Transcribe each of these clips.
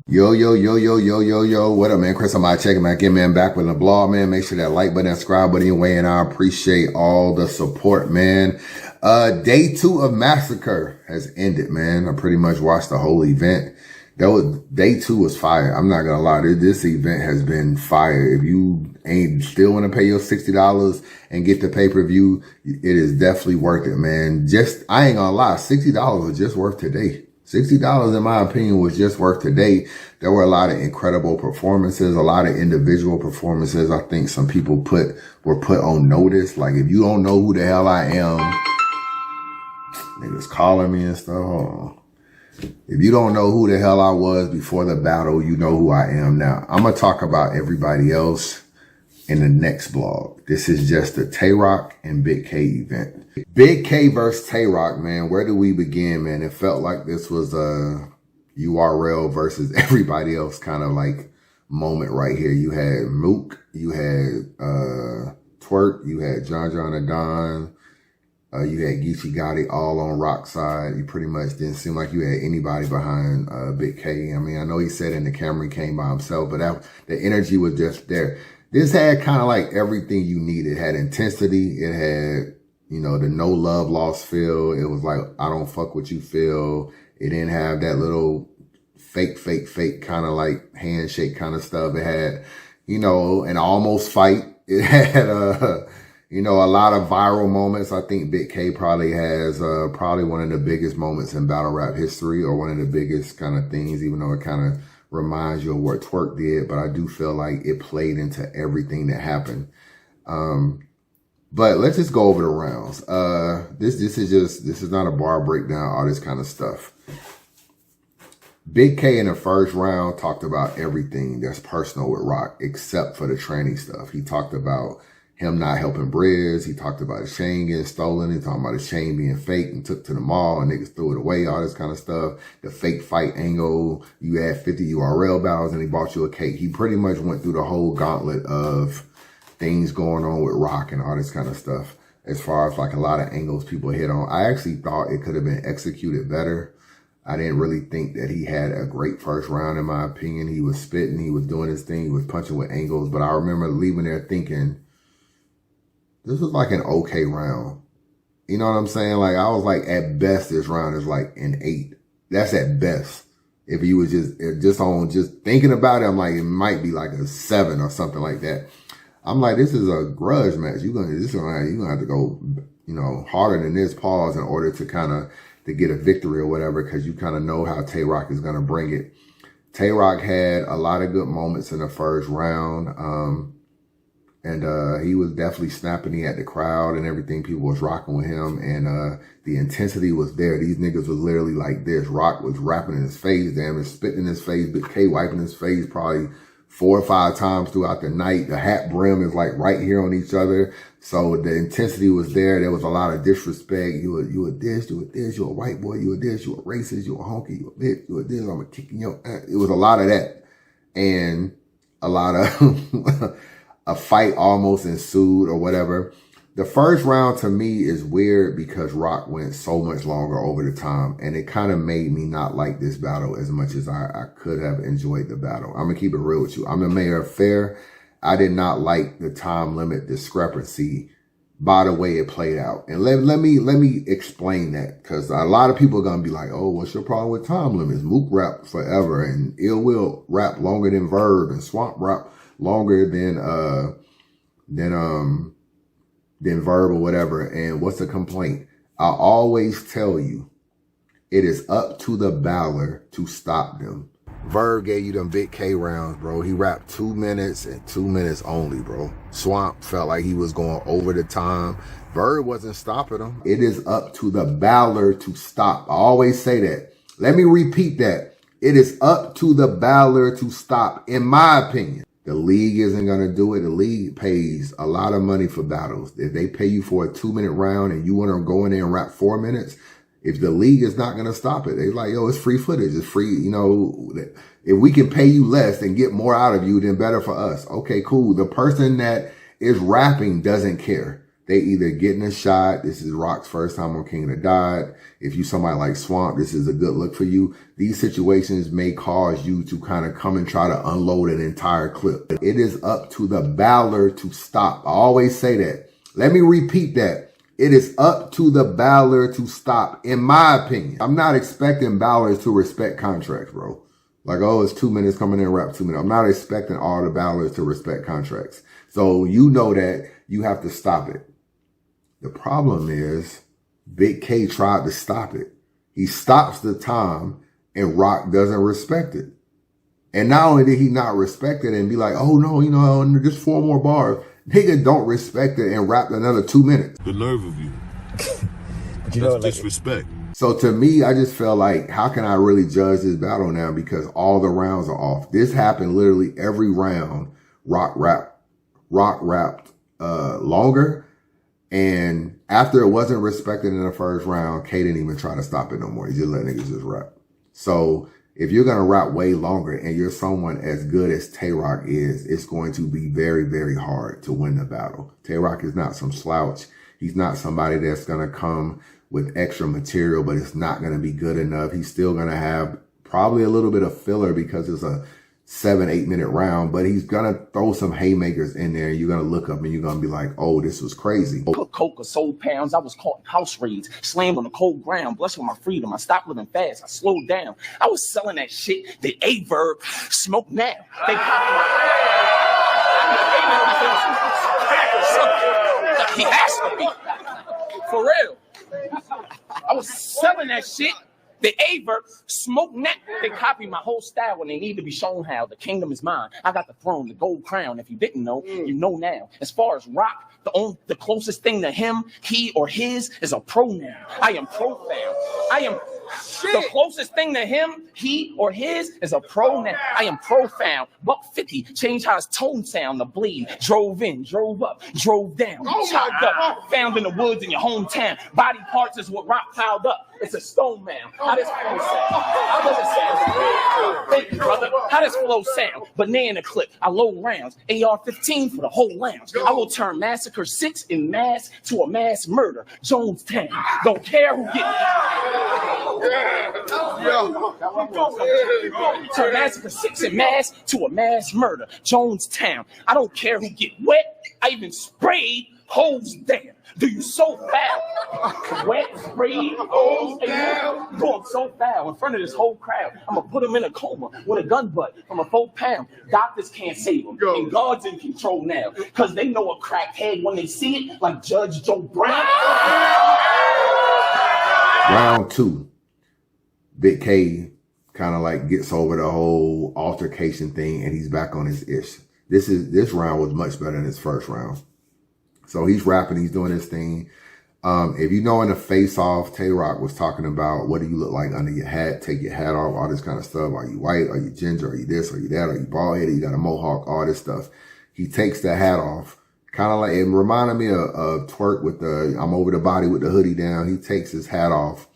Yo, yo, yo, yo, yo, yo, yo. What up, man? Chris, I'm out checking back in, man. Back with the blog, man. Make sure that like button, that subscribe button, anyway, and I appreciate all the support, man. Day 2 of Massacre has ended, man. I pretty much watched the whole event. Day 2 was fire. I'm not gonna lie. This event has been fire. If you ain't still want to pay your $60 and get the pay-per-view, it is definitely worth it, man. I ain't gonna lie. $60 was just worth today. $60, in my opinion, was just worth today. There were a lot of incredible performances, a lot of individual performances. I think some people were put on notice. Like, if you don't know who the hell I am, niggas calling me and stuff. Hold on. If you don't know who the hell I was before the battle, you know who I am now. I'm going to talk about everybody else in the next blog. This is just the Tay Roc and Bigg K event. Bigg K versus Tay Roc, man. Where do we begin, man? It felt like this was a URL versus everybody else kind of like moment right here. You had Mook, you had Twerk, you had John and Don, you had Geechee Gotti all on Roc's side. You pretty much didn't seem like you had anybody behind Bigg K. I mean, I know he said in the camera he came by himself, but the energy was just there. This had kind of like everything you needed. It had intensity. It had, you know, the no love lost feel. It was like, I don't fuck with you feel. It didn't have that little fake kind of like handshake kind of stuff. It had, you know, an almost fight. It had, you know, a lot of viral moments. I think Bigg K probably has probably one of the biggest moments in battle rap history, or one of the biggest kind of things, even though it kind of reminds you of what Twerk did, but I do feel like it played into everything that happened. But let's just go over the rounds. This is not a bar breakdown, all this kind of stuff. Bigg K in the first round talked about everything that's personal with Roc, except for the tranny stuff. He talked about him not helping Briz. He talked about his chain getting stolen. He talked about his chain being fake and took to the mall and niggas threw it away, all this kind of stuff. The fake fight angle. You had 50 URL battles and he bought you a cake. He pretty much went through the whole gauntlet of things going on with Roc and all this kind of stuff. As far as like a lot of angles people hit on. I actually thought it could have been executed better. I didn't really think that he had a great first round, in my opinion. He was spitting. He was doing his thing. He was punching with angles. But I remember leaving there thinking, this was like an okay round. You know what I'm saying? Like, I was like, at best, this round is like an 8. That's at best. If you was just thinking about it, I'm like, it might be like a 7 or something like that. I'm like, this is a grudge match. You're gonna have to go, you know, harder than this pause in order to kind of to get a victory or whatever, because you kind of know how Tay Roc is gonna bring it. Tay Roc had a lot of good moments in the first round. And he was definitely snapping. He had the crowd and everything. People was rocking with him. And the intensity was there. These niggas was literally like this. Roc was rapping in his face, damn, and spitting in his face. Bigg K wiping his face probably 4 or 5 times throughout the night. The hat brim is like right here on each other. So the intensity was there. There was a lot of disrespect. You a this, you a this, you a white boy, you a this, you a racist, you a honky, you a bitch, you a this, I'm a kicking your ass. It was a lot of that. And a lot of a fight almost ensued or whatever. The first round to me is weird because Roc went so much longer over the time, and it kind of made me not like this battle as much as I could have enjoyed the battle. I'm gonna keep it real with you. I'm the mayor of fair. I did not like the time limit discrepancy by the way it played out. And let me explain that, because a lot of people are gonna be like, oh, what's your problem with time limits? Mook rap forever, and Ill Will rap longer than Verb, and Swamp rap longer than Verb or whatever. And what's the complaint? I always tell you, it is up to the battler to stop them. Verb gave you them Bigg K rounds, bro. He rapped 2 minutes and 2 minutes only, bro. Swamp felt like he was going over the time. Verb wasn't stopping him. It is up to the battler to stop. I always say that. Let me repeat that. It is up to the battler to stop, in my opinion. The league isn't going to do it. The league pays a lot of money for battles. If they pay you for a 2-minute round and you want to go in there and rap 4 minutes, if the league is not going to stop it, they're like, yo, it's free footage. It's free. You know, if we can pay you less and get more out of you, then better for us. Okay, cool. The person that is rapping doesn't care. they either getting a shot. This is Roc's first time on King of the Dot. If you somebody like Swamp, this is a good look for you. These situations may cause you to kind of come and try to unload an entire clip. It is up to the battler to stop. I always say that. Let me repeat that. It is up to the battler to stop, in my opinion. I'm not expecting battlers to respect contracts, bro. Like, oh, it's 2 minutes, coming in, rap 2 minutes. I'm not expecting all the battlers to respect contracts. So you know that you have to stop it. The problem is Bigg K tried to stop it. He stops the time and Roc doesn't respect it. And not only did he not respect it and be like, oh no, you know, just 4 more bars. Nigga don't respect it and rapped another 2 minutes. The nerve of you. But you know, that's disrespect. So to me, I just felt like, how can I really judge this battle now? Because all the rounds are off. This happened literally every round. Roc rapped longer. And after it wasn't respected in the first round, K didn't even try to stop it no more. He just let niggas just rap. So if you're going to rap way longer and you're someone as good as Tay Roc is, it's going to be very, very hard to win the battle. Tay Roc is not some slouch. He's not somebody that's going to come with extra material, but it's not going to be good enough. He's still going to have probably a little bit of filler because it's a 7-8 minute round, but he's going to throw some haymakers in there. You're going to look up and you're going to be like, oh, this was crazy. Put coke or sold pounds. I was caught in house raids, slammed on the cold ground, blessed with my freedom. I stopped living fast. I slowed down. I was selling that shit. The A-verb, smoke now. They he has to be. For real. I was selling that shit. The A-verb, smoke now. They copy my whole style when they need to be shown how. The kingdom is mine. I got the throne, the gold crown. If you didn't know, you know now. As far as Roc, the closest thing to him, he or his, is a pronoun. I am profound. I am... The closest thing to him, he or his, is a pronoun. I am profound. $150, change how his tone sound. The bleed, drove in, drove up, drove down, chopped up, found in the woods in your hometown. Body parts is what Roc piled up. It's a stone mound. How does flow sound? How does it sound? Thank you, brother. How does flow sound? Banana clip. I load rounds. AR-15 for the whole lounge. I will turn Massacre 6 in mass to a mass murder. Jonestown. Don't care who gets Turn Massacre 6 in mass to a mass murder. Jonestown. I don't care who get wet. I even sprayed hoes down. Do you so foul? Wet, sprayed, hoes down. Going so foul in front of this whole crowd. I'm going to put him in a coma with a gun butt from a 4 pound. Doctors can't save him. And God's in control now. Because they know a crackhead when they see it, like Judge Joe Brown. Round 2. Bigg K kind of like gets over the whole altercation thing and he's back on his ish. This round was much better than his first round. So he's rapping, he's doing his thing. If you know in the face-off, Tay Roc was talking about what do you look like under your hat, take your hat off, all this kind of stuff. Are you white? Are you ginger? Are you this? Are you that? Are you bald-headed? You got a mohawk? All this stuff. He takes the hat off. Kind of like, it reminded me of Twerk with the, I'm over the body with the hoodie down. He takes his hat off.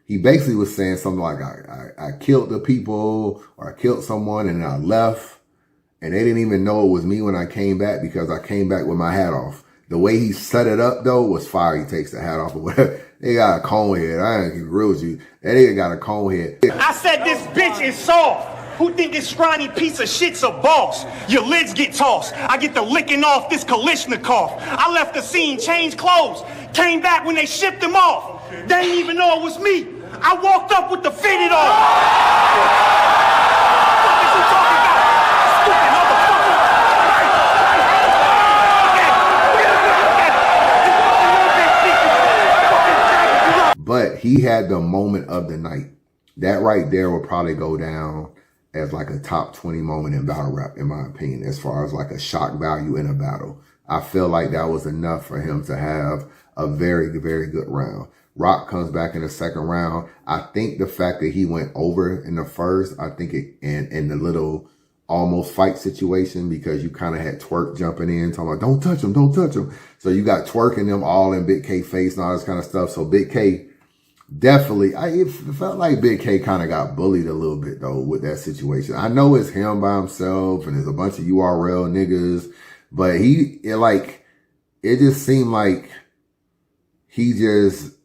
He basically was saying something like, I killed the people or I killed someone and I left. And they didn't even know it was me when I came back because I came back with my hat off. The way he set it up, though, was fire. He takes the hat off or whatever. They got a cone head. I ain't real with you. That nigga got a cone head. I said this bitch is soft. Who think this scrawny piece of shit's a boss? Your lids get tossed. I get the licking off this Kalishnikov. I left the scene, changed clothes. Came back when they shipped him off. They didn't even know it was me. I walked up with the fitted on. But he had the moment of the night. That right there will probably go down as like a top 20 moment in battle rap, in my opinion, as far as like a shock value in a battle. I feel like that was enough for him to have a very, very good round. Roc comes back in the second round. I think the fact that he went over in the first, I think it, in the little almost fight situation, because you kind of had Twerk jumping in, talking about, don't touch him, don't touch him. So you got Twerk and them all in Bigg K face and all this kind of stuff. So Bigg K, definitely, it felt like Bigg K kind of got bullied a little bit, though, with that situation. I know it's him by himself, and there's a bunch of URL niggas, but it just seemed like he just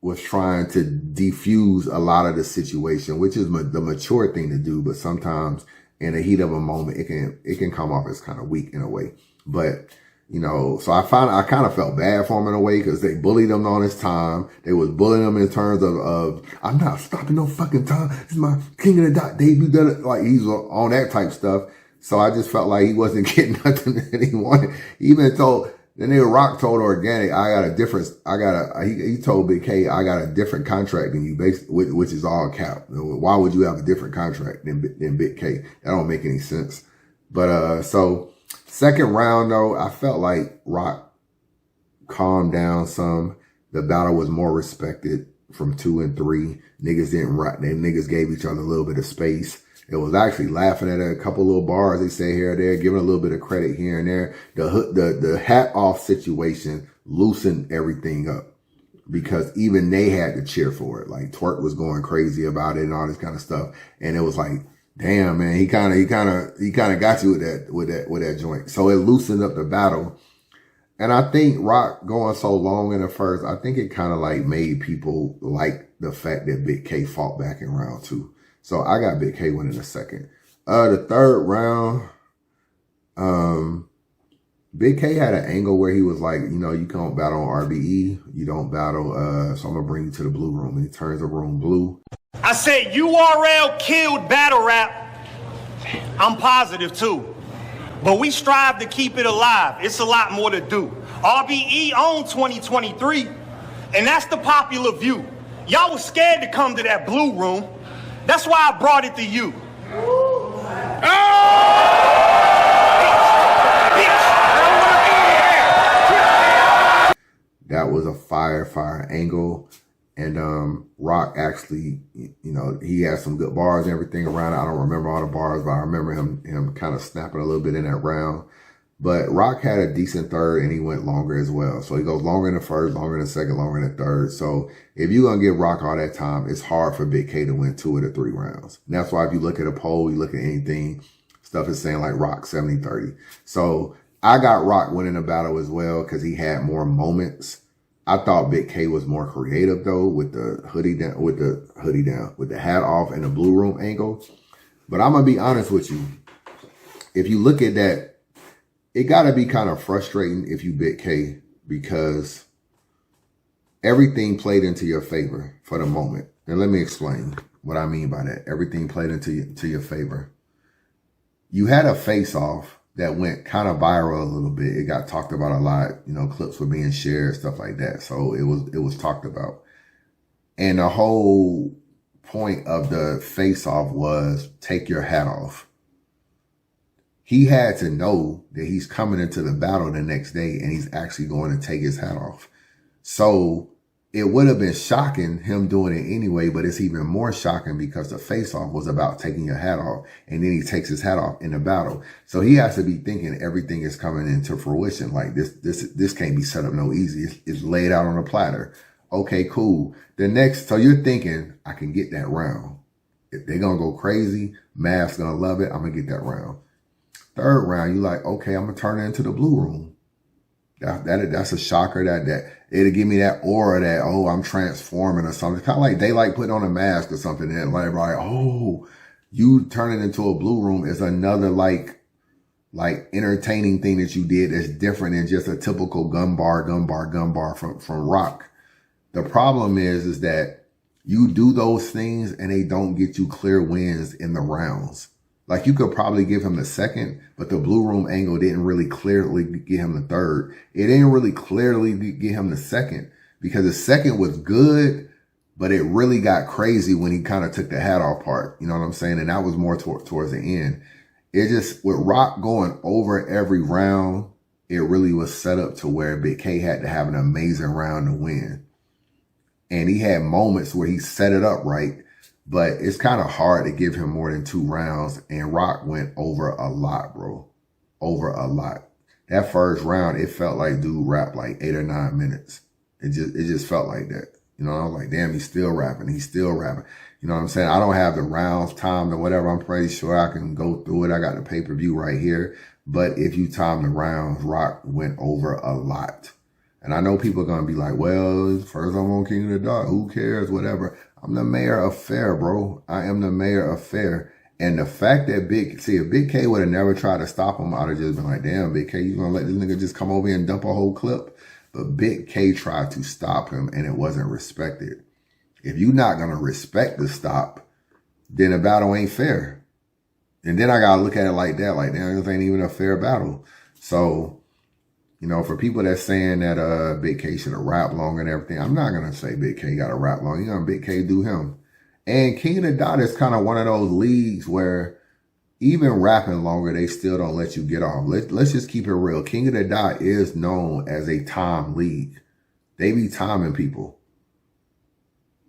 was trying to defuse a lot of the situation, which is the mature thing to do. But sometimes in the heat of a moment, it can come off as kind of weak in a way. But, you know, so I kind of felt bad for him in a way because they bullied him on his time. They was bullying him in terms of I'm not stopping no fucking time. This is my King of the Dot debut. Like he's on that type stuff. So I just felt like he wasn't getting nothing that he wanted. He even told, then Tay Roc told Organic, he told Bigg K, I got a different contract than you, basically, which is all cap. Why would you have a different contract than Bigg K? That don't make any sense. But, so second round though, I felt like Roc calmed down some. The battle was more respected from 2 and 3. Niggas gave each other a little bit of space. It was actually laughing at a couple little bars they say here or there, giving a little bit of credit here and there. The hat off situation loosened everything up because even they had to cheer for it. Like Twerk was going crazy about it and all this kind of stuff. And it was like, damn, man, he kind of got you with that joint. So it loosened up the battle. And I think Roc going so long in the first, I think it kind of like made people like the fact that Bigg K fought back in round 2. So I got Bigg K winning the second. The third round, Bigg K had an angle where he was like, you know, you can't battle on RBE. You don't battle, so I'm going to bring you to the blue room. And he turns the room blue. I said URL killed battle rap. I'm positive too. But we strive to keep it alive. It's a lot more to do. RBE on 2023. And that's the popular view. Y'all was scared to come to that blue room. That's why I brought it to you. That was a fire angle. And Roc actually, you know, he had some good bars and everything around it. I don't remember all the bars, but I remember him kind of snapping a little bit in that round. But Roc had a decent third and he went longer as well. So he goes longer in the first, longer in the second, longer in the third. So if you're going to give Roc all that time, it's hard for Bigg K to win 2 of the 3 rounds. And that's why if you look at a poll, you look at anything, stuff is saying like Roc 70-30. So I got Roc winning the battle as well because he had more moments. I thought Bigg K was more creative though with the hoodie down, with the hat off and the blue room angle. But I'm going to be honest with you. If you look at that, it got to be kind of frustrating if you Bigg K because everything played into your favor for the moment. And let me explain what I mean by that. Everything played into your favor. You had a face-off that went kind of viral a little bit. It got talked about a lot. You know, clips were being shared, stuff like that. So it was talked about. And the whole point of the face-off was take your hat off. He had to know that he's coming into the battle the next day and he's actually going to take his hat off. So it would have been shocking him doing it anyway, but it's even more shocking because the face-off was about taking your hat off and then he takes his hat off in the battle. So he has to be thinking everything is coming into fruition. Like this can't be set up no easy. It's laid out on a platter. Okay, cool. So you're thinking, I can get that round. If they're going to go crazy, Mav's going to love it. I'm going to get that round. Third round, you're like, okay, I'm going to turn it into the blue room. That's a shocker that it'll give me that aura that, oh, I'm transforming or something. It's kind of like they like putting on a mask or something and like, oh, you turn it into a blue room is another like entertaining thing that you did that's different than just a typical gun bar from Roc. The problem is that you do those things and they don't get you clear wins in the rounds. Like you could probably give him the second, but the blue room angle didn't really clearly get him the third. It didn't really clearly get him the second because the second was good, but it really got crazy when he kind of took the hat off part. You know what I'm saying? And that was more towards the end. It just, with Roc going over every round, it really was set up to where Bigg K had to have an amazing round to win. And he had moments where he set it up right. But it's kind of hard to give him more than 2 rounds. And Roc went over a lot, bro. Over a lot. That first round, it felt like dude rapped like 8 or 9 minutes. It just felt like that. You know, I was like, damn, he's still rapping. He's still rapping. You You know what I'm saying? I don't have the rounds timed or whatever. I'm pretty sure I can go through it. I got the pay-per-view right here. But if you time the rounds, Roc went over a lot. And I know people are going to be like, well, first I'm on King of the Dot. Who cares? Whatever. I'm the mayor of fair, bro. I am the mayor of fair. And the fact that if Bigg K would have never tried to stop him, I'd have just been like, damn, Bigg K, you going to let this nigga just come over here and dump a whole clip? But Bigg K tried to stop him and it wasn't respected. If you're not going to respect the stop, then the battle ain't fair. And then I got to look at it like that, like, damn, this ain't even a fair battle. So, you know, for people that's saying that Bigg K should have rapped longer and everything, I'm not going to say Bigg K got to rap long. You know, Bigg K do him. And King of the Dot is kind of one of those leagues where even rapping longer, they still don't let you get off. Let's just keep it real. King of the Dot is known as a time league. They be timing people.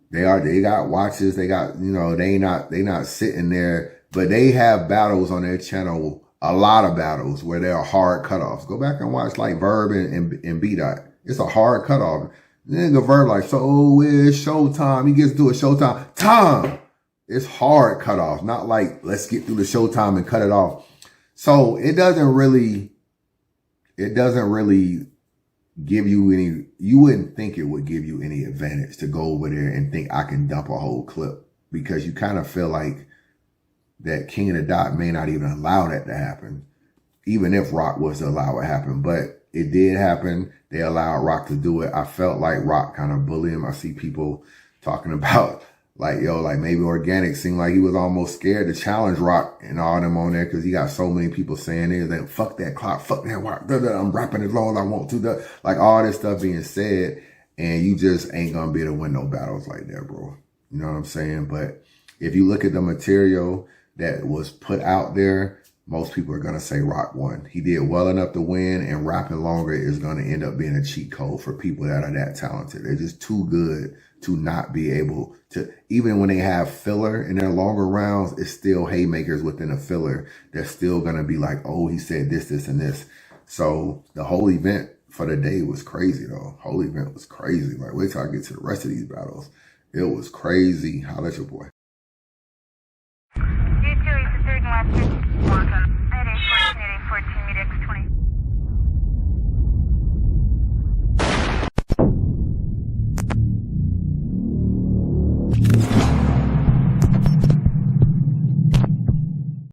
They got watches. They got, you know, they not sitting there, but they have battles on their channel, a lot of battles where there are hard cutoffs. Go back and watch like Verb and B-Dot. It's a hard cutoff. Nigga Verb like, so it's showtime. He gets to a showtime. Time. It's hard cutoff. Not like, let's get through the showtime and cut it off. So it doesn't really give you any, you wouldn't think it would give you any advantage to go over there and think I can dump a whole clip, because you kind of feel like that King of the Dot may not even allow that to happen, even if Roc was to allow it to happen. But it did happen. They allowed Roc to do it. I felt like Roc kind of bullied him. I see people talking about like, yo, like maybe Organic seemed like he was almost scared to challenge Roc and all them on there because he got so many people saying it. That fuck that clock, fuck that Roc, I'm rapping as long as I want to. Like all this stuff being said, and you just ain't gonna be able to win no battles like that, bro. You know what I'm saying? But if you look at the material that was put out there, most people are going to say Roc won. He did well enough to win, and rapping longer is going to end up being a cheat code for people that are that talented. They're just too good to not be able to, even when they have filler in their longer rounds, it's still haymakers within a filler. They're still going to be like, oh, he said this, this, and this. So the whole event for the day was crazy, though. Whole event was crazy. Like, wait till I get to the rest of these battles. It was crazy. Holla at your boy.